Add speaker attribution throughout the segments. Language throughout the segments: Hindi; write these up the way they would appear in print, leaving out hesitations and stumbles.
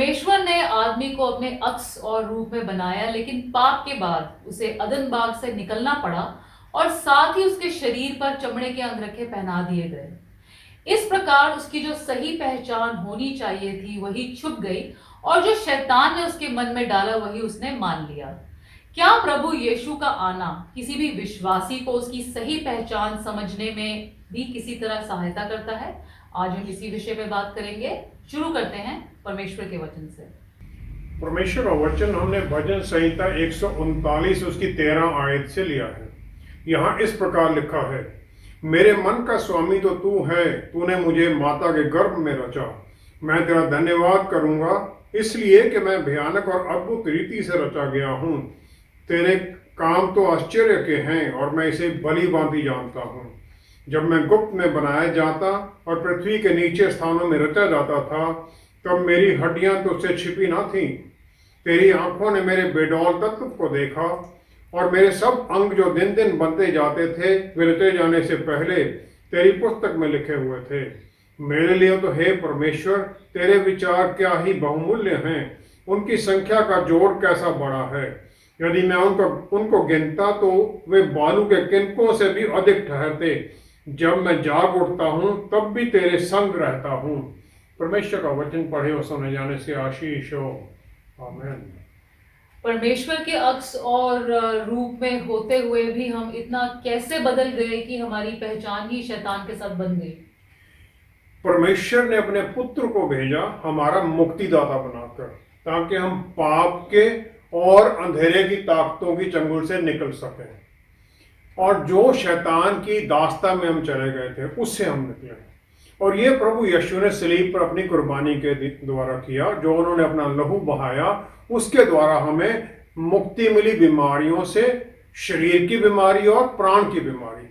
Speaker 1: परमेश्वर ने आदमी को अपने अक्स और रूप में बनाया, लेकिन पाप के बाद उसे अदन बाग से निकलना पड़ा और साथ ही उसके शरीर पर चमड़े के अंगरखे पहना दिए गए। इस प्रकार उसकी जो सही पहचान होनी चाहिए थी वही छुप गई, और जो शैतान ने उसके मन में डाला वही उसने मान लिया। क्या प्रभु यीशु का आना किसी भी विश्वासी को उसकी सही पहचान समझने में भी किसी तरह सहायता करता है? आज हम इसी विषय पे बात करेंगे। शुरू करते हैं परमेश्वर के वचन से।
Speaker 2: परमेश्वर का वचन हमने भजन संहिता 139 उसकी 13 आयत से लिया है। यहाँ इस प्रकार लिखा है, मेरे मन का स्वामी तो तू है, तूने मुझे माता के गर्भ में रचा। मैं तेरा धन्यवाद करूंगा, इसलिए कि मैं भयानक और अद्भुत रीति से रचा गया हूँ। तेरे काम तो आश्चर्य के हैं और मैं इसे भली भांति जानता हूँ। जब मैं गुप्त में बनाया जाता और पृथ्वी के नीचे स्थानों में रचा जाता था, तब मेरी हड्डियां तुझसे छिपी ना थीं। तेरी आंखों ने मेरे बेडौल तत्व को देखा, और मेरे सब अंग जो दिन दिन बनते जाते थे वे रचे जाने से पहले तेरी पुस्तक में लिखे हुए थे। मेरे लिए तो हे परमेश्वर, तेरे विचार क्या ही बहुमूल्य हैं, उनकी संख्या का जोड़ कैसा बड़ा है। यदि मैं उनको गिनता तो वे बालू के किनकों से भी अधिक ठहरते। जब मैं जाग उठता हूँ तब भी तेरे संग रहता हूँ। परमेश्वर का वचन पढ़े और सुने जाने से आशीष हो। आमीन।
Speaker 1: परमेश्वर के अक्स और रूप में होते हुए भी हम इतना कैसे बदल गए कि हमारी पहचान ही शैतान के साथ बन गई।
Speaker 2: परमेश्वर ने अपने पुत्र को भेजा हमारा मुक्तिदाता बनाकर, ताकि हम पाप के और अंधेरे की ताकतों की चंगुल से निकल सकें, और जो शैतान की दास्ता में हम चले गए थे उससे हम निकले। और ये प्रभु यीशु ने सलीब पर अपनी कुर्बानी के द्वारा किया। जो उन्होंने अपना लहू बहाया उसके द्वारा हमें मुक्ति मिली बीमारियों से, शरीर की बीमारी और प्राण की बीमारी।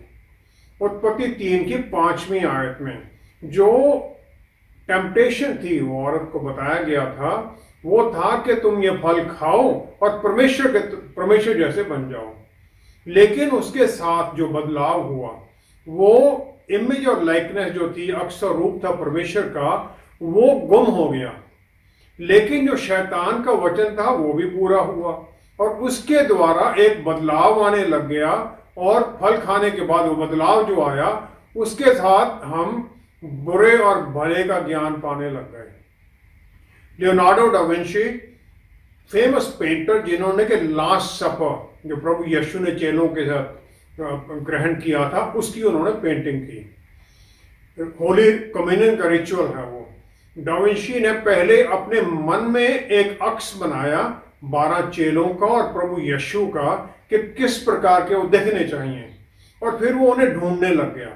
Speaker 2: उत्पत्ति 3 की 5वीं आयत में जो टेम्पटेशन थी वो औरत को बताया गया था, वो था कि तुम ये फल खाओ और परमेश्वर जैसे बन जाओ। लेकिन उसके साथ जो बदलाव हुआ, वो इमेज और लाइकनेस जो थी, अक्सर रूप था परमेश्वर का, वो गुम हो गया। लेकिन जो शैतान का वचन था वो भी पूरा हुआ, और उसके द्वारा एक बदलाव आने लग गया। और फल खाने के बाद वो बदलाव जो आया, उसके साथ हम बुरे और भले का ज्ञान पाने लग गए। Leonardo da Vinci, famous painter, जिन्होंने के लास्ट सपर जो प्रभु यीशु ने चेलों के साथ ग्रहण किया था, उसकी उन्होंने पेंटिंग की। होली कम्युनियन का रिचुअल है वो। डा विंची ने पहले अपने मन में एक अक्स बनाया 12 चेलों का और प्रभु यीशु का, कि किस प्रकार के वो दिखने चाहिए, और फिर वो उन्हें ढूंढने लग गया।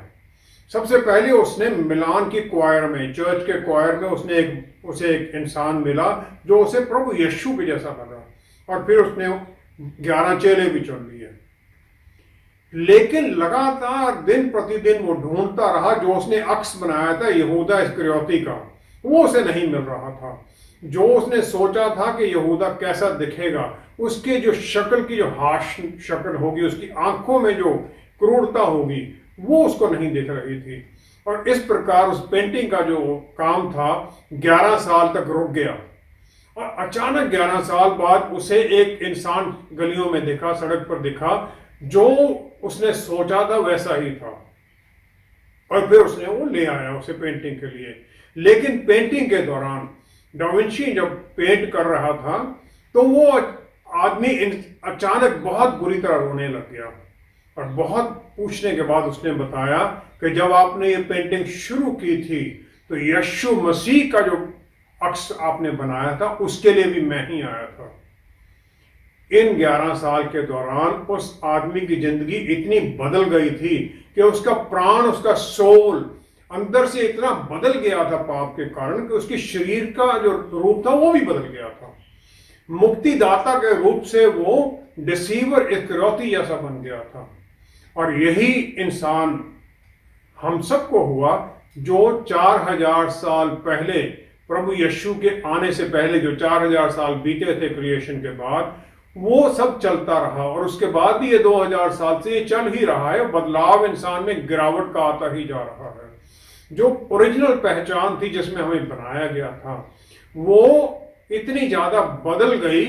Speaker 2: सबसे पहले उसने मिलान की क्वायर में, चर्च के क्वायर में उसे एक इंसान मिला जो उसे प्रभु यीशु के जैसा लगा, और फिर उसने 11 चेले भी चुन लिए। लेकिन लगातार दिन प्रतिदिन वो ढूंढता रहा। जो उसने अक्स बनाया था यहूदा इस्करियोती का, वो उसे नहीं मिल रहा था। जो उसने सोचा था कि यहूदा कैसा दिखेगा, उसके जो शक्ल की जो हाश शक्ल होगी, उसकी आंखों में जो क्रूरता होगी, वो उसको नहीं दिख रही थी। और इस प्रकार उस पेंटिंग का जो काम था 11 साल तक रुक गया। और अचानक 11 साल बाद उसे एक इंसान गलियों में दिखा, सड़क पर दिखा, जो उसने सोचा था वैसा ही था। और फिर उसने वो ले आया उसे पेंटिंग के लिए। लेकिन पेंटिंग के दौरान डा विंची जब पेंट कर रहा था, तो वो आदमी अचानक बहुत बुरी तरह रोने लग गया। और बहुत पूछने के बाद उसने बताया कि जब आपने ये पेंटिंग शुरू की थी तो यीशु मसीह का जो अक्स आपने बनाया था उसके लिए भी मैं ही आया था। इन 11 साल के दौरान उस आदमी की जिंदगी इतनी बदल गई थी कि उसका प्राण, उसका सोल अंदर से इतना बदल गया था पाप के कारण, कि उसकी शरीर का जो रूप था वो भी बदल गया था। मुक्तिदाता के रूप से वो डिसीवर इस्करियोती जैसा बन गया था। और यही इंसान हम सबको हुआ, जो 4000 साल पहले, प्रभु यीशु के आने से पहले जो 4000 साल बीते थे क्रिएशन के बाद, वो सब चलता रहा। और उसके बाद भी ये 2000 साल से ये चल ही रहा है। बदलाव इंसान में गिरावट का आता ही जा रहा है। जो ओरिजिनल पहचान थी जिसमें हमें बनाया गया था, वो इतनी ज्यादा बदल गई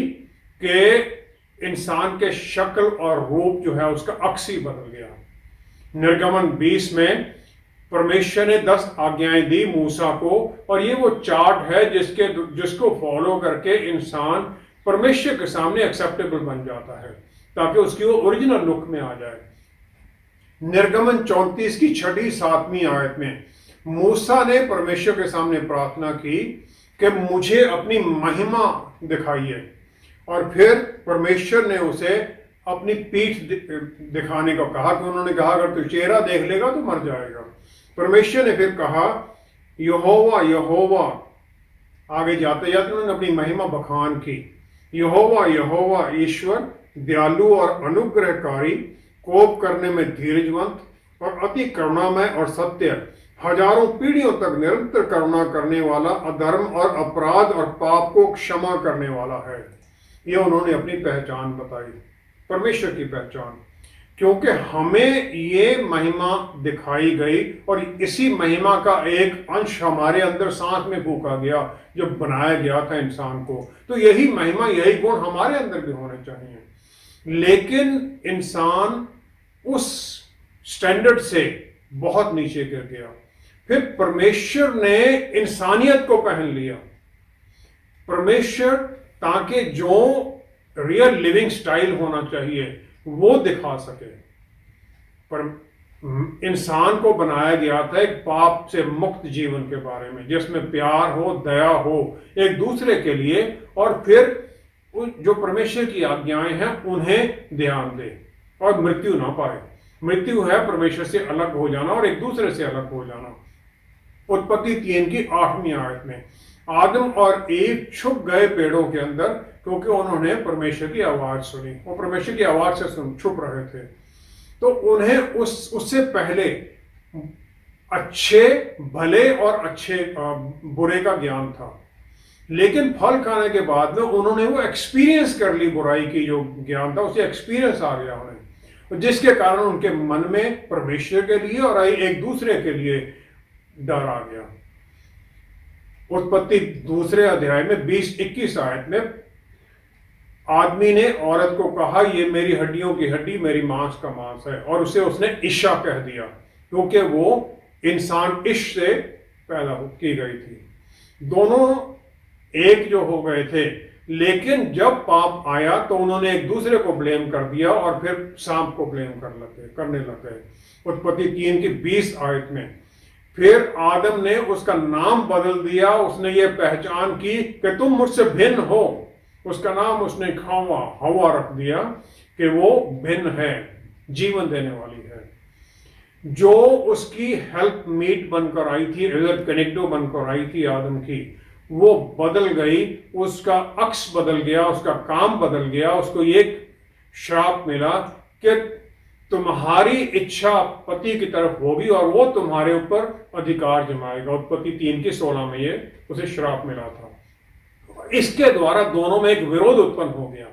Speaker 2: कि इंसान के शक्ल और रूप जो है उसका अक्स ही बदल गया। निर्गमन 20 में परमेश्वर ने 10 आज्ञाएं दी मूसा को, और ये वो चार्ट है जिसको फॉलो करके इंसान परमेश्वर के सामने एक्सेप्टेबल बन जाता है, ताकि उसकी वो ओरिजिनल लुक में आ जाए। निर्गमन 34 की 6-7वीं आयत में मूसा ने परमेश्वर के सामने प्रार्थना की कि मुझे अपनी महिमा दिखाइए, और फिर परमेश्वर ने उसे अपनी पीठ दिखाने को कहा, कि उन्होंने कहा अगर तू चेहरा देख लेगा तो मर जाएगा। परमेश्वर ने फिर कहा यहोवा यहोवा, आगे जाते जाते उन्होंने अपनी महिमा बखान की, यहोवा यहोवा ईश्वर दयालु और अनुग्रहकारी, कोप करने में धीरजवंत और अति करुणामय और सत्य, हजारों पीढ़ियों तक निरंतर करुणा करने वाला, अधर्म और अपराध और पाप को क्षमा करने वाला है। ये उन्होंने अपनी पहचान बताई, परमेश्वर की पहचान, क्योंकि हमें ये महिमा दिखाई गई और इसी महिमा का एक अंश हमारे अंदर सांस में फूंका गया जब बनाया गया था इंसान को। तो यही महिमा, यही गुण हमारे अंदर भी होने चाहिए। लेकिन इंसान उस स्टैंडर्ड से बहुत नीचे गिर गया। फिर परमेश्वर ने इंसानियत को पहन लिया। परमेश्वर ताकि जो रियल लिविंग स्टाइल होना चाहिए वो दिखा सके, पर इंसान को बनाया गया था एक पाप से मुक्त जीवन के बारे में, जिसमें प्यार हो, दया हो एक दूसरे के लिए, और फिर जो परमेश्वर की आज्ञाएं हैं उन्हें ध्यान दे और मृत्यु ना पाए। मृत्यु है परमेश्वर से अलग हो जाना और एक दूसरे से अलग हो जाना। उत्पत्ति 3 की 8वीं आयत में आदम और ईव छुप गए पेड़ों के अंदर, क्योंकि उन्होंने परमेश्वर की आवाज सुनी। वो परमेश्वर की आवाज से छुप रहे थे, तो उन्हें उससे पहले अच्छे भले और अच्छे बुरे का ज्ञान था। लेकिन फल खाने के बाद में उन्होंने वो एक्सपीरियंस कर ली, बुराई की जो ज्ञान था उसे एक्सपीरियंस आ गया उन्हें, जिसके कारण उनके मन में परमेश्वर के लिए और एक दूसरे के लिए डर आ गया। उत्पत्ति 2 अध्याय में 20-21 आयत में आदमी ने औरत को कहा ये मेरी हड्डियों की हड्डी, मेरी मांस का मांस है, और उसने ईशा कह दिया, क्योंकि वो इंसान इश से पैदा की गई थी। दोनों एक जो हो गए थे, लेकिन जब पाप आया तो उन्होंने एक दूसरे को ब्लेम कर दिया और फिर सांप को ब्लेम करने लग गए। उत्पत्ति 3 की 20 आयत में फिर आदम ने उसका नाम बदल दिया। उसने ये पहचान की कि तुम मुझसे भिन्न हो। उसका नाम उसने हवा रख दिया कि वो भिन्न है, जीवन देने वाली है। जो उसकी हेल्प मीट बनकर आई थी, कनेक्टो बनकर आई थी आदम की, वो बदल गई, उसका अक्स बदल गया, उसका काम बदल गया। उसको एक श्राप मिला कि तुम्हारी इच्छा पति की तरफ होगी और वो तुम्हारे ऊपर अधिकार जमाएगा। उत्पत्ति 3 की 16 में ये उसे श्राप मिला था। इसके द्वारा दोनों में एक विरोध उत्पन्न हो गया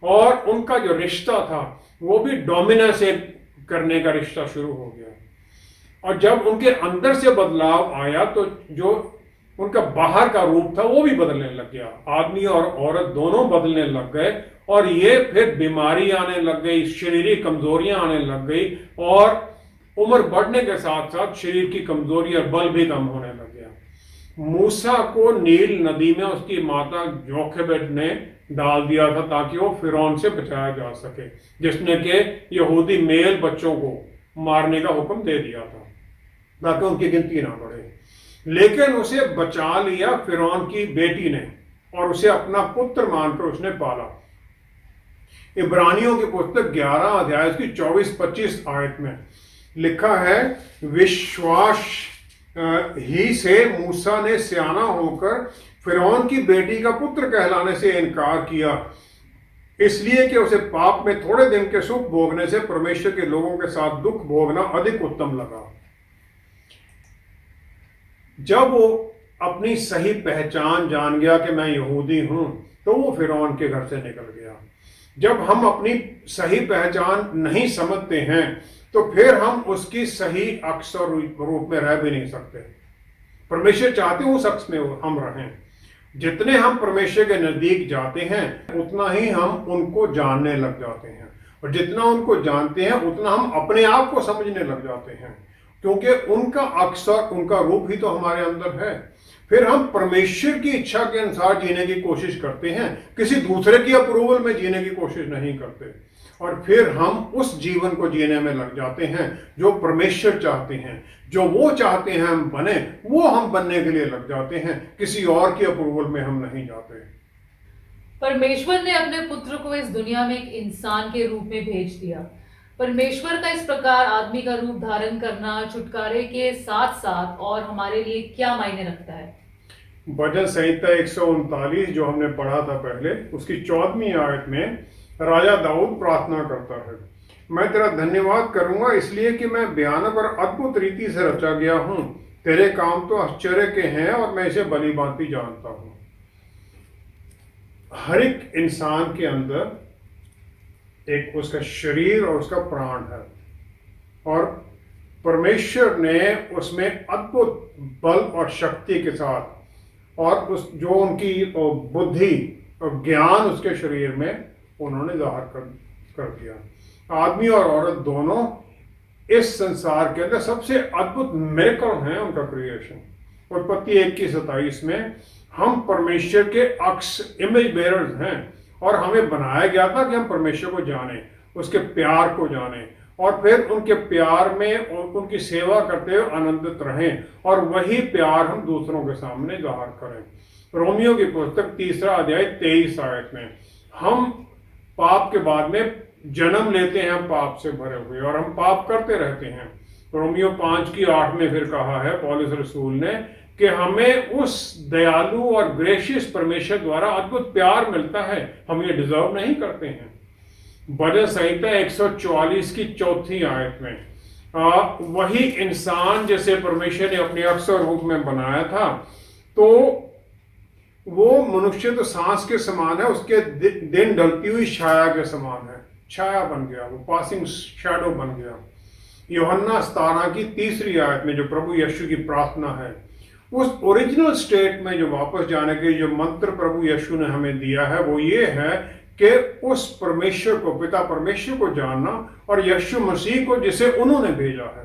Speaker 2: और उनका जो रिश्ता था वो भी डोमिनेंस करने का रिश्ता शुरू हो गया। और जब उनके अंदर से बदलाव आया तो जो उनका बाहर का रूप था वो भी बदलने लग गया। आदमी और औरत दोनों बदलने लग गए और ये फिर बीमारी आने लग गई, शारीरिक कमजोरियां आने लग गई, और उम्र बढ़ने के साथ साथ शरीर की कमजोरी और बल भी कम होने लग गया। मूसा को नील नदी में उसकी माता जोखेबेद ने डाल दिया था ताकि वो फिरौन से बचाया जा सके, जिसने के यहूदी मेल बच्चों को मारने का हुक्म दे दिया था ताकि उनकी गिनती ना बढ़े। लेकिन उसे बचा लिया फिरौन की बेटी ने और उसे अपना पुत्र मानकर उसने पाला। इब्रानियों की पुस्तक 11 अध्याय की 24-25 आयत में लिखा है, विश्वास ही से मूसा ने सियाना होकर फिरौन की बेटी का पुत्र कहलाने से इनकार किया, इसलिए कि उसे पाप में थोड़े दिन के सुख भोगने से परमेश्वर के लोगों के साथ दुख भोगना अधिक उत्तम लगा। जब वो अपनी सही पहचान जान गया कि मैं यहूदी हूं, तो वो फिरौन के घर से निकल गया। जब हम अपनी सही पहचान नहीं समझते हैं तो फिर हम उसकी सही अक्स और रूप में रह भी नहीं सकते। परमेश्वर चाहते हैं उस अक्स में हम रहें। जितने हम परमेश्वर के नजदीक जाते हैं उतना ही हम उनको जानने लग जाते हैं, और जितना उनको जानते हैं उतना हम अपने आप को समझने लग जाते हैं, क्योंकि उनका अक्सर उनका रूप ही तो हमारे अंदर है। फिर हम परमेश्वर की इच्छा के अनुसार जीने की कोशिश करते हैं, किसी दूसरे की अप्रूवल में जीने की कोशिश नहीं करते, और फिर हम उस जीवन को जीने में लग जाते हैं जो परमेश्वर चाहते हैं। जो वो चाहते हैं हम बने, वो हम बनने के लिए लग जाते हैं, किसी और की अप्रूवल में हम नहीं जाते।
Speaker 1: परमेश्वर ने अपने पुत्र को इस दुनिया में एक इंसान के रूप में भेज दिया। परमेश्वर का इस प्रकार आदमी का रूप धारण करना छुटकारे के साथ साथ और हमारे लिए क्या मायने रखता है?
Speaker 2: भजन संहिता 139 जो हमने पढ़ा था पहले, उसकी 14वीं आयत में राजा दाऊद प्रार्थना करता है, मैं तेरा धन्यवाद करूंगा इसलिए कि मैं भयानक और अद्भुत रीति से रचा गया हूं। तेरे काम तो आश्चर्य के हैं और मैं इसे भली भांति जानता हूं। हर एक इंसान के अंदर एक उसका शरीर और उसका प्राण है, और परमेश्वर ने उसमें अद्भुत बल और शक्ति के साथ और उस जो उनकी बुद्धि और ज्ञान उसके शरीर में उन्होंने जाहिर कर दिया। आदमी और औरत दोनों इस संसार के अंदर सबसे अद्भुत मिरेकल हैं उनका क्रिएशन। उत्पत्ति 1:27 में हम परमेश्वर के अक्स इमेज बेरर्स हैं, और हमें बनाया गया था कि हम परमेश्वर को जानें, उसके प्यार को जानें, और फिर उनके प्यार में उनकी सेवा करते हुए आनंदित रहें, और वही प्यार हम दूसरों के सामने जाहिर करें। रोमियो की पुस्तक 3 अध्याय 23 आयत में हम पाप के बाद में जन्म लेते हैं पाप से भरे हुए, और हम पाप करते रहते हैं। रोमियो 5:8 में फिर कहा है पौलुस रसूल ने कि हमें उस दयालु और ग्रेशियस परमेश्वर द्वारा अद्भुत प्यार मिलता है, हम ये डिजर्व नहीं करते हैं। भजन संहिता 144 की 4थी आयत में वही इंसान जैसे परमेश्वर ने अपने अक्सर रूप में बनाया था, तो वो मनुष्य तो सांस के समान है, उसके दिन ढलती हुई छाया के समान है, छाया बन गया, वो पासिंग शैडो बन गया। यूहन्ना 17 की 3री आयत में जो प्रभु यीशु की प्रार्थना है, उस ओरिजिनल स्टेट में जो वापस जाने के जो मंत्र प्रभु यीशु ने हमें दिया है वो ये है कि उस परमेश्वर को, पिता परमेश्वर को जानना, और यीशु मसीह को जिसे उन्होंने भेजा है।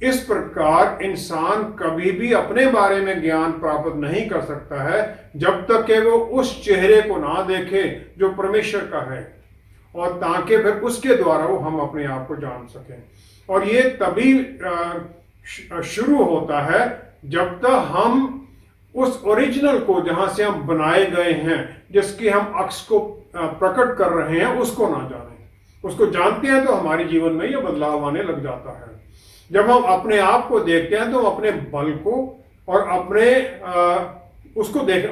Speaker 2: इस प्रकार इंसान कभी भी अपने बारे में ज्ञान प्राप्त नहीं कर सकता है जब तक कि वो उस चेहरे को ना देखे जो परमेश्वर का है, और ताकि फिर उसके द्वारा वो हम अपने आप को जान सकें। और ये तभी शुरू होता है जब तक हम उस ओरिजिनल को, जहां से हम बनाए गए हैं, जिसकी हम अक्स को प्रकट कर रहे हैं, उसको ना जानें। उसको जानते हैं तो हमारे जीवन में यह बदलाव आने लग जाता है। जब हम अपने आप को देखते हैं तो हम अपने बल को और अपने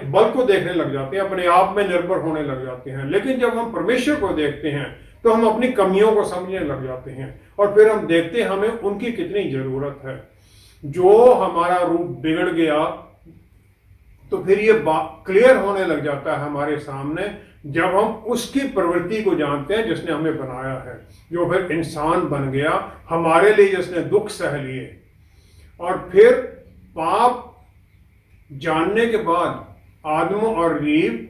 Speaker 2: बल को देखने लग जाते हैं, अपने आप में निर्भर होने लग जाते हैं। लेकिन जब हम परमेश्वर को देखते हैं तो हम अपनी कमियों को समझने लग जाते हैं, और फिर हम देखते हैं हमें उनकी कितनी जरूरत है। जो हमारा रूप बिगड़ गया तो फिर ये क्लियर होने लग जाता है हमारे सामने जब हम उसकी प्रवृत्ति को जानते हैं जिसने हमें बनाया है, जो फिर इंसान बन गया हमारे लिए, जिसने दुख सह लिए। और फिर पाप जानने के बाद आदम और ईव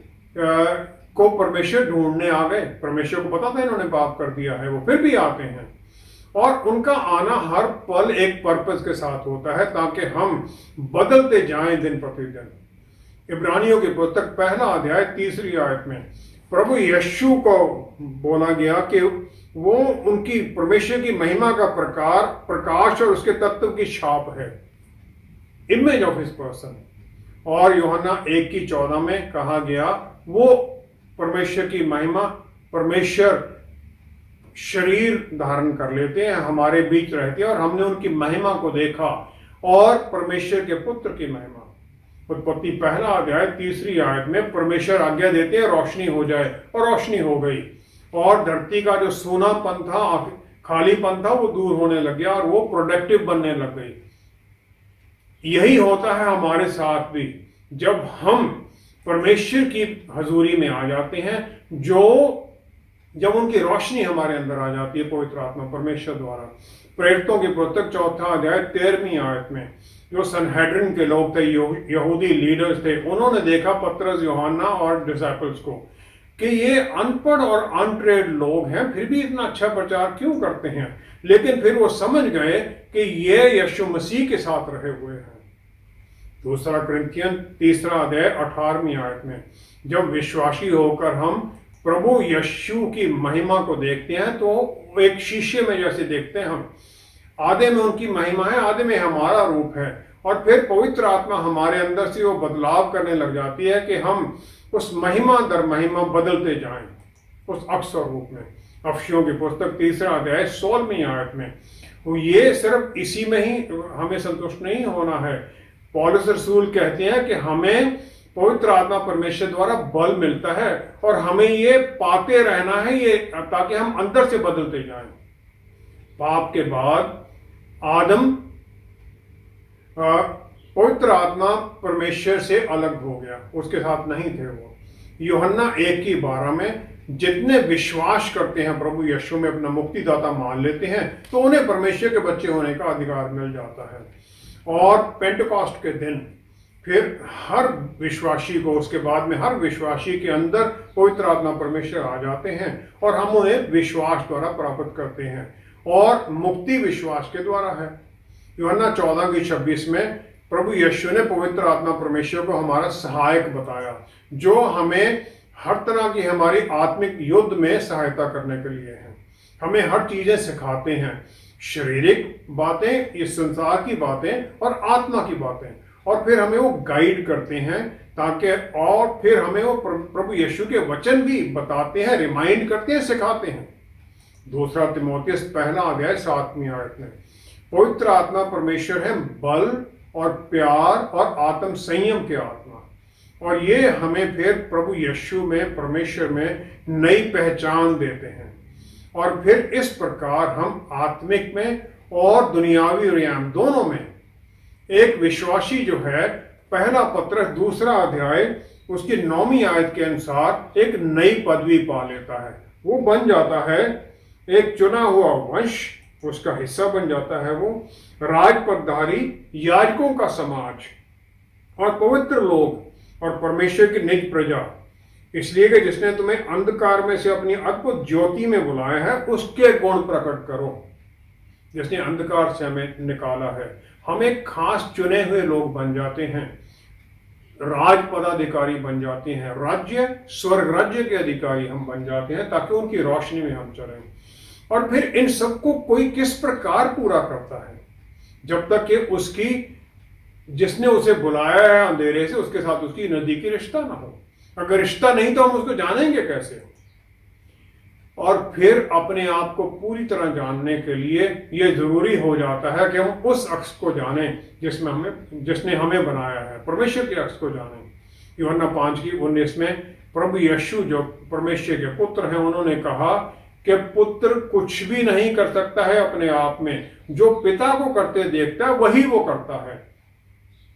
Speaker 2: को परमेश्वर ढूंढने आ गए। परमेश्वर को पता था इन्होंने पाप कर दिया है, वो फिर भी आते हैं, और उनका आना हर पल एक पर्पस के साथ होता है ताकि हम बदलते जाएं दिन प्रतिदिन। इब्रानियों की पुस्तक 1 अध्याय 3री आयत में प्रभु यीशु को बोला गया कि वो उनकी परमेश्वर की महिमा का प्रकाश और उसके तत्व की छाप है, इमेज ऑफ हिज पर्सन। और यूहन्ना 1:14 में कहा गया वो परमेश्वर की महिमा, परमेश्वर शरीर धारण कर लेते हैं, हमारे बीच रहते हैं, और हमने उनकी महिमा को देखा, और परमेश्वर के पुत्र की महिमा। उत्पत्ति 1 अध्याय 3री आयत में परमेश्वर आज्ञा देते हैं रोशनी हो जाए, और रोशनी हो गई, और धरती का जो सूनापन था, खालीपन था, वो दूर होने लग गया, और वो प्रोडक्टिव बनने लग गई। यही होता है हमारे साथ भी जब हम परमेश्वर की हजूरी में आ जाते हैं, जब उनकी रोशनी हमारे अंदर आ जाती है पवित्र आत्मा परमेश्वर द्वारा। प्रेरितों की पुस्तक 4 अध्याय 13वीं आयत में जो सनहेड्रिन के लोग थे, यहूदी लीडर्स थे, उन्होंने देखा पतरस, यूहन्ना और डिसाइपल्स को कि ये अनपढ़ और अनट्रेड लोग हैं, फिर भी इतना अच्छा प्रचार क्यों करते हैं। लेकिन फिर वो समझ गए कि ये यीशु मसीह के साथ रहे हुए हैं। दूसरा कुरिन्थियन 3 अध्याय 18वीं आयत में, जब विश्वासी होकर हम प्रभु यीशु की महिमा को देखते हैं तो एक शीशे में जैसे देखते हैं हम, आधे में उनकी महिमा है, आधे में हमारा रूप है, और फिर पवित्र आत्मा हमारे अंदर से वो बदलाव करने लग जाती है कि हम उस महिमा दर महिमा बदलते जाएं उस अक्स और रूप में। अफसियों की पुस्तक 3 अध्याय 16वीं आयत में, वो ये सिर्फ इसी में ही हमें संतुष्ट नहीं होना है। पौलुस रसूल कहते हैं कि हमें पवित्र आत्मा परमेश्वर द्वारा बल मिलता है और हमें ये पाते रहना है, ये ताकि हम अंदर से बदलते जाएं। पाप के बाद आदम पवित्र आत्मा परमेश्वर से अलग हो गया, उसके साथ नहीं थे वो। यूहन्ना 1:12 में, जितने विश्वास करते हैं प्रभु यीशु में, अपना मुक्तिदाता मान लेते हैं, तो उन्हें परमेश्वर के बच्चे होने का अधिकार मिल जाता है। और पेंटेकोस्ट के दिन फिर हर विश्वासी को, उसके बाद में हर विश्वासी के अंदर पवित्र आत्मा परमेश्वर आ जाते हैं और हम उन्हें विश्वास द्वारा प्राप्त करते हैं, और मुक्ति विश्वास के द्वारा है। यूहन्ना 14:26 में प्रभु यीशु ने पवित्र आत्मा परमेश्वर को हमारा सहायक बताया, जो हमें हर तरह की हमारी आत्मिक युद्ध में सहायता करने के लिए है। हमें हर चीजें सिखाते हैं, शारीरिक बातें, इस संसार की बातें और आत्मा की बातें, और फिर हमें वो गाइड करते हैं ताकि, और फिर हमें वो प्रभु यीशु के वचन भी बताते हैं, रिमाइंड करते हैं, सिखाते हैं। 2 तिमोथियस 1 अध्याय 7वीं आयत में, पवित्र आत्मा परमेश्वर है बल और प्यार और आत्म संयम के आत्मा, और ये हमें फिर प्रभु यीशु में, परमेश्वर में नई पहचान देते हैं। और फिर इस प्रकार हम आत्मिक में और दुनियावी रियाम दोनों में, एक विश्वासी जो है, पहला पत्रस 2 अध्याय उसकी 9वीं आयत के अनुसार एक नई पदवी पा लेता है। वो बन जाता है एक चुना हुआ वंश, उसका हिस्सा बन जाता है वो, राजपदधारी, याजकों का समाज और पवित्र लोग और परमेश्वर की निज प्रजा, इसलिए कि जिसने तुम्हें अंधकार में से अपनी अद्भुत ज्योति में बुलाया है, उसके गुण प्रकट करो। जिसने अंधकार से हमें निकाला है, हम एक खास चुने हुए लोग बन जाते हैं, राज पदाधिकारी बन जाते हैं, राज्य, स्वर्ग राज्य के अधिकारी हम बन जाते हैं, ताकि उनकी रोशनी में हम चलें। और फिर इन सबको कोई किस प्रकार पूरा करता है, जब तक कि उसकी, जिसने उसे बुलाया है अंधेरे से, उसके साथ उसकी नजदीकी रिश्ता ना हो। अगर रिश्ता नहीं तो हम उसको जानेंगे कैसे। और फिर अपने आप को पूरी तरह जानने के लिए यह जरूरी हो जाता है कि हम उस अक्स को जानें जिसने हमें बनाया है, परमेश्वर के अक्स को जानें। यूहन्ना 5:19 में प्रभु यीशु जो परमेश्वर के पुत्र हैं, उन्होंने कहा कि पुत्र कुछ भी नहीं कर सकता है अपने आप में, जो पिता को करते देखता है वही वो करता है,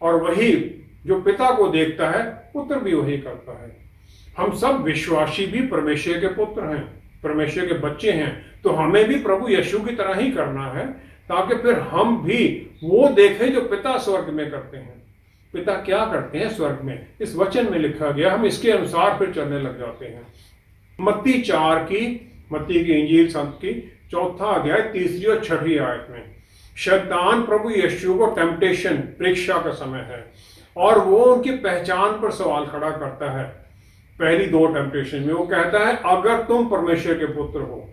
Speaker 2: और वही जो पिता को देखता है पुत्र भी वही करता है। हम सब विश्वासी भी परमेश्वर के पुत्र हैं, परमेश्वर के बच्चे हैं, तो हमें भी प्रभु यीशु की तरह ही करना है, ताकि फिर हम भी वो देखें जो पिता स्वर्ग में करते हैं। पिता क्या करते हैं स्वर्ग में, इस वचन में लिखा गया, हम इसके अनुसार फिर चलने लग जाते हैं। मत्ती की इंजील संत की 4 अध्याय 3 और 6 आयत में, शैतान प्रभु यीशु को टेम्पटेशन, परीक्षा का समय है, और वो उनकी पहचान पर सवाल खड़ा करता है। पहली 2 टेम्पटेशन में वो कहता है, अगर तुम परमेश्वर के पुत्र हो।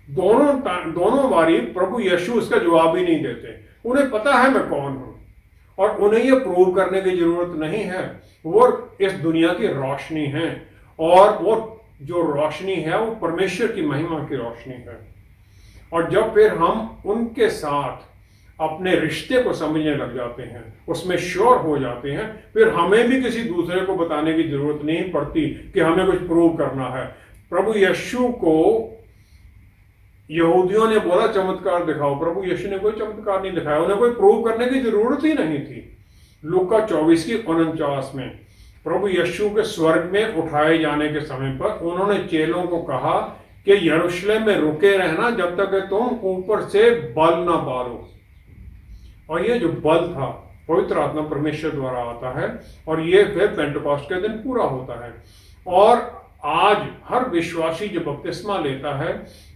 Speaker 2: दोनों बारी प्रभु यीशु उसका जवाब ही नहीं देते। उन्हें पता है मैं कौन हूं, और उन्हें ये प्रूव करने की जरूरत नहीं है। वो इस दुनिया की रोशनी है, और वो जो रोशनी है वो परमेश्वर की महिमा की रोशनी है। और जब फिर हम उनके साथ अपने रिश्ते को समझने लग जाते हैं, उसमें श्योर हो जाते हैं, फिर हमें भी किसी दूसरे को बताने की जरूरत नहीं पड़ती कि हमें कुछ प्रूव करना है। प्रभु यीशु को यहूदियों ने बोला चमत्कार दिखाओ, प्रभु यीशु ने कोई चमत्कार नहीं दिखाया, उन्हें कोई प्रूव करने की जरूरत ही नहीं थी। लूका 24:49 में प्रभु यीशु के स्वर्ग में उठाए जाने के समय पर उन्होंने चेलों को कहा कि यरूशलेम में रुके रहना जब तक तुम ऊपर से बल ना पालो। और ये जो बल था पवित्र आत्मा परमेश्वर द्वारा आता है और ये फिर पेंटेकोस्ट के दिन पूरा होता है। और आज हर विश्वासी जब बपतिस्मा लेता है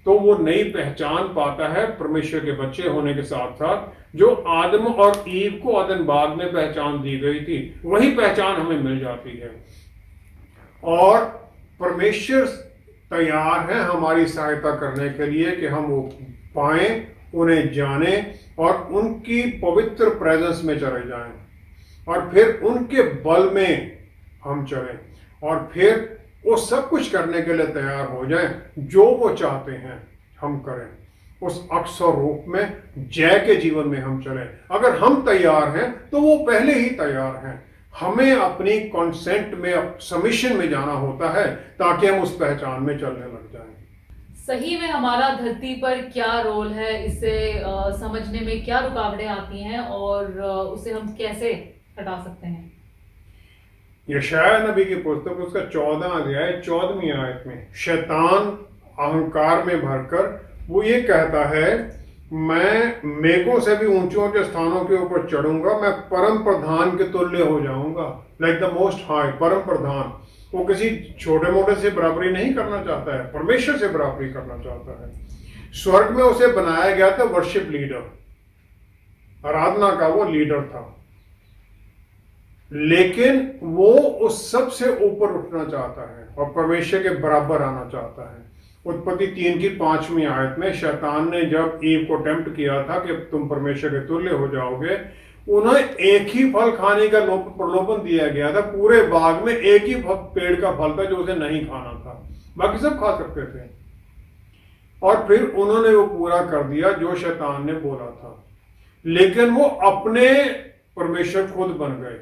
Speaker 2: तो वो नई पहचान पाता है परमेश्वर के बच्चे होने के साथ साथ जो आदम और ईव को अदन बाग में पहचान दी गई थी वही पहचान हमें मिल जाती है। और परमेश्वर तैयार है हमारी सहायता करने के लिए कि हम वो पाएं, उन्हें जाने और उनकी पवित्र प्रेजेंस में चले जाएं और फिर उनके बल में हम चलें और फिर वो सब कुछ करने के लिए तैयार हो जाएं जो वो चाहते हैं हम करें। उस अक्सर रूप में जय के जीवन में हम चलें। अगर हम तैयार हैं तो वो पहले ही तैयार हैं। हमें अपनी कॉन्सेंट में सबमिशन में जाना होता है ताकि हम उस पहचान में चलने लग जाएं।
Speaker 1: सही में हमारा धरती पर क्या रोल है, इसे समझने में क्या रुकावटें आती हैं और उसे हम कैसे हटा सकते हैं।
Speaker 2: यशायाह नबी की पुस्तक उसका 14 अध्याय 14वीं आयत में शैतान अहंकार में भरकर वो ये कहता है, मैं मेघों से भी ऊंचे ऊंचे स्थानों के ऊपर चढ़ूंगा, मैं परम प्रधान के तुल्य हो जाऊंगा। लाइक द मोस्ट हाई, परम प्रधान। वो किसी छोटे मोटे से बराबरी नहीं करना चाहता है, परमेश्वर से बराबरी करना चाहता है। स्वर्ग में उसे बनाया गया था वर्शिप लीडर, आराधना का वो लीडर था, लेकिन वो उस सब से ऊपर उठना चाहता है और परमेश्वर के बराबर आना चाहता है। उत्पत्ति 3 की 5वीं आयत में शैतान ने जब ईव को टेम्प्ट किया था कि तुम परमेश्वर के तुल्य हो जाओगे, उन्हें एक ही फल खाने का प्रलोभन दिया गया था। पूरे बाग में एक ही पेड़ का फल था जो उसे नहीं खाना था, बाकी सब खा सकते थे। और फिर उन्होंने वो पूरा कर दिया जो शैतान ने बोला था, लेकिन वो अपने परमेश्वर खुद बन गए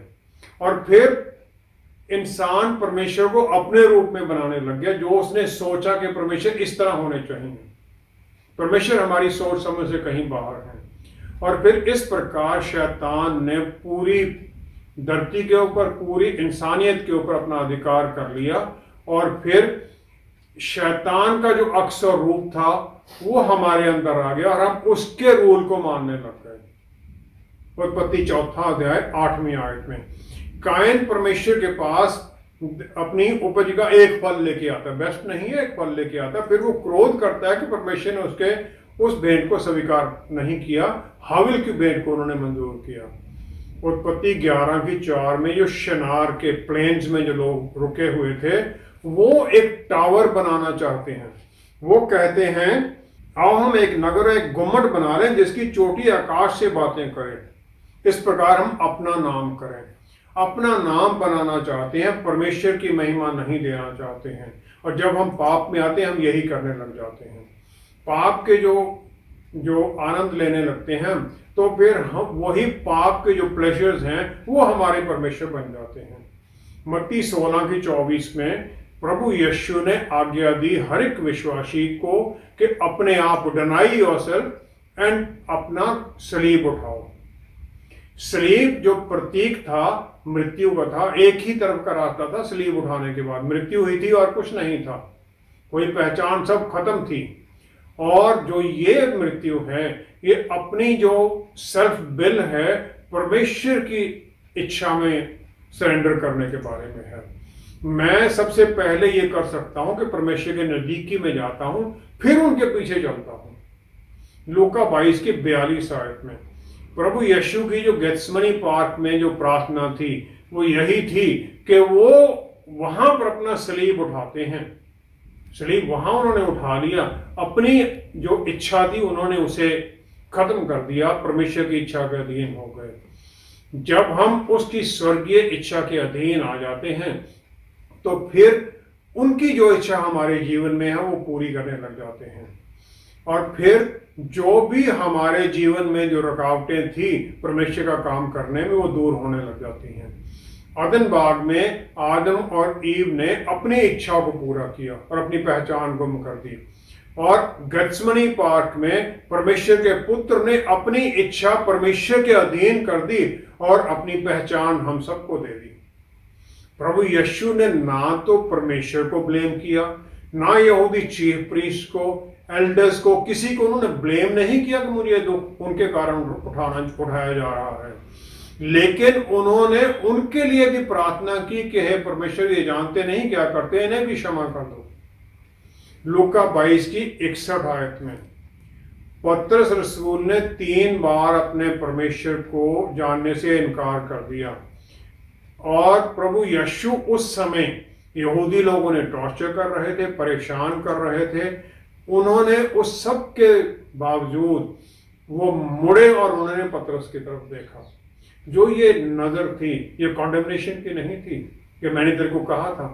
Speaker 2: और फिर इंसान परमेश्वर को अपने रूप में बनाने लग गया, जो उसने सोचा कि परमेश्वर इस तरह होने चाहिए। परमेश्वर हमारी सोच समझ से कहीं बाहर है। और फिर इस प्रकार शैतान ने पूरी धरती के ऊपर, पूरी इंसानियत के ऊपर अपना अधिकार कर लिया और फिर शैतान का जो अक्सर रूप था वो हमारे अंदर आ गया और हम उसके रूल को मानने लग गए। उत्पत्ति 4 अध्याय 8वीं आयत में कायन परमेश्वर के पास अपनी उपज का एक फल लेके आता, बेस्ट नहीं है, एक फल लेके आता। फिर वो क्रोध करता है कि परमेश्वर ने उसके उस भेंट को स्वीकार नहीं किया, हाविल की भेंट को उन्होंने मंजूर किया। उत्पत्ति 11 की 4 में जो शिनार के प्लेन्स में जो लोग रुके हुए थे वो एक टावर बनाना चाहते हैं। वो कहते हैं, आओ हम एक नगर, एक गुम्मट बना लें जिसकी चोटी आकाश से बातें करे, इस प्रकार हम अपना नाम करें। अपना नाम बनाना चाहते हैं, परमेश्वर की महिमा नहीं देना चाहते हैं। और जब हम पाप में आते हैं हम यही करने लग जाते हैं, पाप के जो आनंद लेने लगते हैं, तो फिर हम वही पाप के जो प्लेजर्स हैं वो हमारे परमेश्वर बन जाते हैं। मत्ती 16 की 24 में प्रभु यीशु ने आज्ञा दी हर एक विश्वासी को कि अपने आप डिनाई योरसेल्फ एंड अपना सलीब उठाओ। सलीब जो प्रतीक था मृत्यु का था, एक ही तरफ का रास्ता था। सलीब उठाने के बाद मृत्यु हुई थी और कुछ नहीं था, कोई पहचान, सब खत्म थी। और जो ये मृत्यु है ये अपनी जो सेल्फ विल है परमेश्वर की इच्छा में सरेंडर करने के बारे में है। मैं सबसे पहले ये कर सकता हूं कि परमेश्वर के नजदीकी में जाता हूं, फिर उनके पीछे चलता हूं। लूका 22 की 42 आयत में प्रभु यीशु की जो गेत्समनी पार्क में जो प्रार्थना थी वो यही थी कि वो वहां पर अपना सलीब उठाते हैं। सलीब वहां उन्होंने उठा लिया, अपनी जो इच्छा थी उन्होंने उसे खत्म कर दिया, परमेश्वर की इच्छा के अधीन हो गए। जब हम उसकी स्वर्गीय इच्छा के अधीन आ जाते हैं तो फिर उनकी जो इच्छा हमारे जीवन में है वो पूरी करने लग जाते हैं। और फिर जो भी हमारे जीवन में जो रुकावटें थी परमेश्वर का काम करने में वो दूर होने लग जाती हैं। अदन बाग में आदम और ईव ने अपनी इच्छा को पूरा किया और अपनी पहचान गुम कर दी। और गेत्समनी पार्क में परमेश्वर के पुत्र ने अपनी इच्छा परमेश्वर के अधीन कर दी और अपनी पहचान हम सबको दे दी। प्रभु यीशु ने ना तो परमेश्वर को ब्लेम किया, ना यहूदी चीफ प्रीस्ट को एल्डर्स को, किसी को उन्होंने ब्लेम नहीं किया कि मुझे दुख उनके कारण उठाया जा रहा है, लेकिन उन्होंने उनके लिए भी प्रार्थना की कि हे परमेश्वर, ये जानते नहीं क्या करते, इन्हें भी क्षमा कर दो। लूका 22 की 61 आयत में पतरस रसूल ने 3 बार अपने परमेश्वर को जानने से इनकार कर दिया, और प्रभु यीशु उस समय यहूदी लोगों ने टॉर्चर कर रहे थे, परेशान कर रहे थे। उन्होंने उस सब के बावजूद वो मुड़े और उन्होंने पतरस की तरफ देखा। जो ये नजर थी, ये कॉन्डेमनेशन की नहीं थी कि मैंने तेरे को कहा था,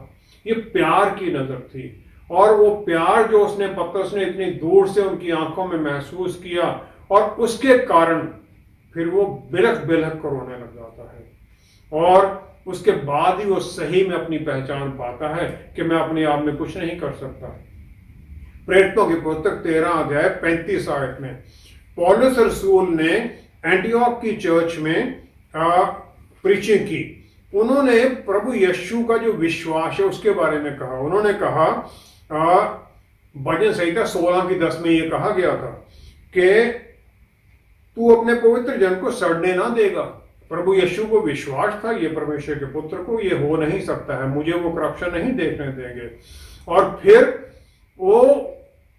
Speaker 2: ये प्यार की नजर थी। और वो प्यार जो उसने पतरस ने इतनी दूर से उनकी आंखों में महसूस किया, और उसके कारण फिर वो बिलख बिलख कर रोने लग जाता है, और उसके बाद ही वो सही में अपनी पहचान पाता है कि मैं अपने आप में कुछ नहीं कर सकता। प्रेरितों की पुस्तक 13 अध्याय 35 आयत में पौलुस रसूल ने एंटियोक की चर्च में प्रीचिंग की। उन्होंने प्रभु यीशु का जो विश्वास है उसके बारे में कहा। उन्होंने कहा, भजन संहिता 16 की 10 में ये कहा गया था कि तू अपने पवित्र जन को सड़ने ना देगा। प्रभु यीशु को विश्वास था ये परमेश्वर के पुत्र को ये हो नहीं सकता है, मुझे वो करप्शन नहीं देखने देंगे। और फिर वो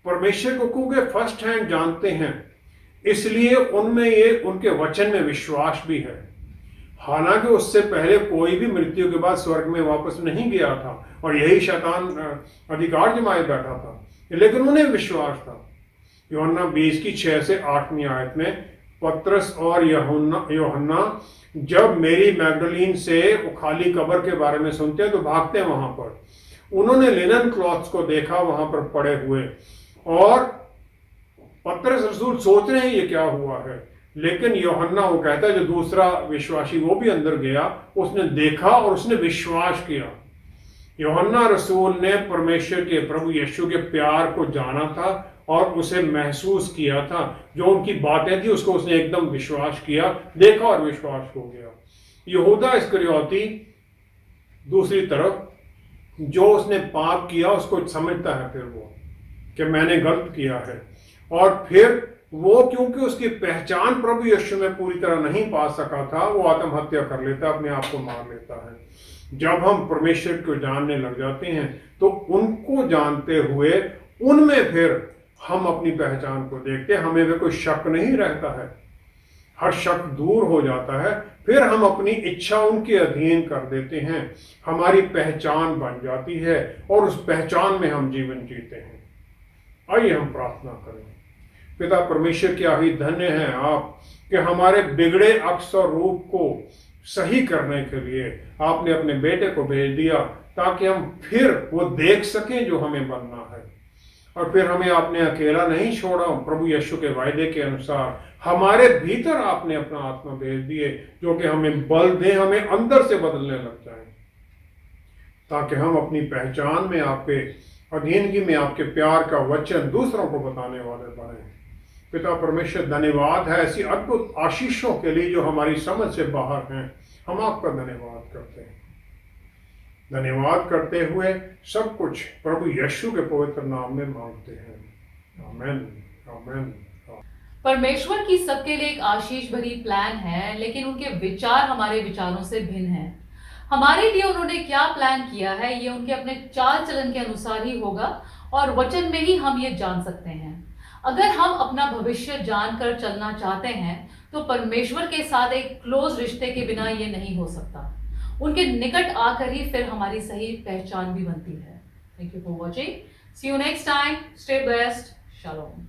Speaker 2: परमेश्वर को क्योंकि फर्स्ट हैंड जानते हैं, इसलिए उनमें ये उनके वचन में विश्वास भी है। हालांकि उससे पहले कोई भी मृत्यु के बाद स्वर्ग में वापस नहीं गया था, और यही शैतान अधिकार जमाए बैठा था, लेकिन उन्हें विश्वास था। यूहन्ना 20 की 6 से 8वीं आयत में पतरस और यूहन्ना जब मेरी मैगडलीन से वो खाली कब्र के बारे में सुनते हैं तो भागते हैं वहां पर। उन्होंने लिनन क्लॉथ्स को देखा वहां पर पड़े हुए, और पतरस रसूल सोच रहे हैं ये क्या हुआ है, लेकिन यूहन्ना वो कहता है जो दूसरा विश्वासी वो भी अंदर गया, उसने देखा और उसने विश्वास किया। यूहन्ना रसूल ने परमेश्वर के प्रभु यीशु के प्यार को जाना था और उसे महसूस किया था। जो उनकी बातें थी उसको उसने एकदम विश्वास किया, देखा और विश्वास हो गया। यहूदा इस्करियोती दूसरी तरफ जो उसने पाप किया उसको समझता है फिर वो कि मैंने गलत किया है, और फिर वो क्योंकि उसकी पहचान प्रभु यीशु में पूरी तरह नहीं पा सका था, वो आत्महत्या कर लेता, अपने आप को मार लेता है। जब हम परमेश्वर को जानने लग जाते हैं तो उनको जानते हुए उनमें फिर हम अपनी पहचान को देखते हैं, हमें भी कोई शक नहीं रहता है, हर शक दूर हो जाता है। फिर हम अपनी इच्छा उनके अधीन कर देते हैं, हमारी पहचान बन जाती है और उस पहचान में हम जीवन जीते हैं। आइए हम प्रार्थना करें। पिता परमेश्वर, क्या ही धन्य है आप कि हमारे बिगड़े अक्स और रूप को सही करने के लिए आपने अपने बेटे को भेज दिया, ताकि हम फिर वो देख सकें जो हमें बनना है। और फिर हमें आपने अकेला नहीं छोड़ा, प्रभु यीशु के वायदे के अनुसार हमारे भीतर आपने अपना आत्मा भेज दिए, जो कि हमें बल दे, हमें अंदर से बदलने लग जाए, ताकि हम अपनी पहचान में आपके अधीनगी में आपके प्यार का वचन दूसरों को बताने वाले बने। पिता परमेश्वर, धन्यवाद है ऐसी अद्भुत आशीषों के लिए जो हमारी समझ से बाहर हैं। हम आपका धन्यवाद करते हैं। धन्यवाद करते हुए सब कुछ प्रभु यीशु के पवित्र नाम में मांगते हैं। आमीन, आमीन।
Speaker 1: परमेश्वर की सबके लिए एक आशीष भरी प्लान है, लेकिन उनके विचार हमारे विचारों से भिन्न हैं। हमारे लिए उन्होंने क्या प्लान किया है ये उनके अपने चाल चलन के अनुसार ही होगा, और वचन में ही हम ये जान सकते हैं। अगर हम अपना भविष्य जानकर चलना चाहते हैं तो परमेश्वर के साथ एक क्लोज रिश्ते के बिना ये नहीं हो सकता। उनके निकट आकर ही फिर हमारी सही पहचान भी बनती है। Thank you for watching. See you next time. Stay blessed. Shalom.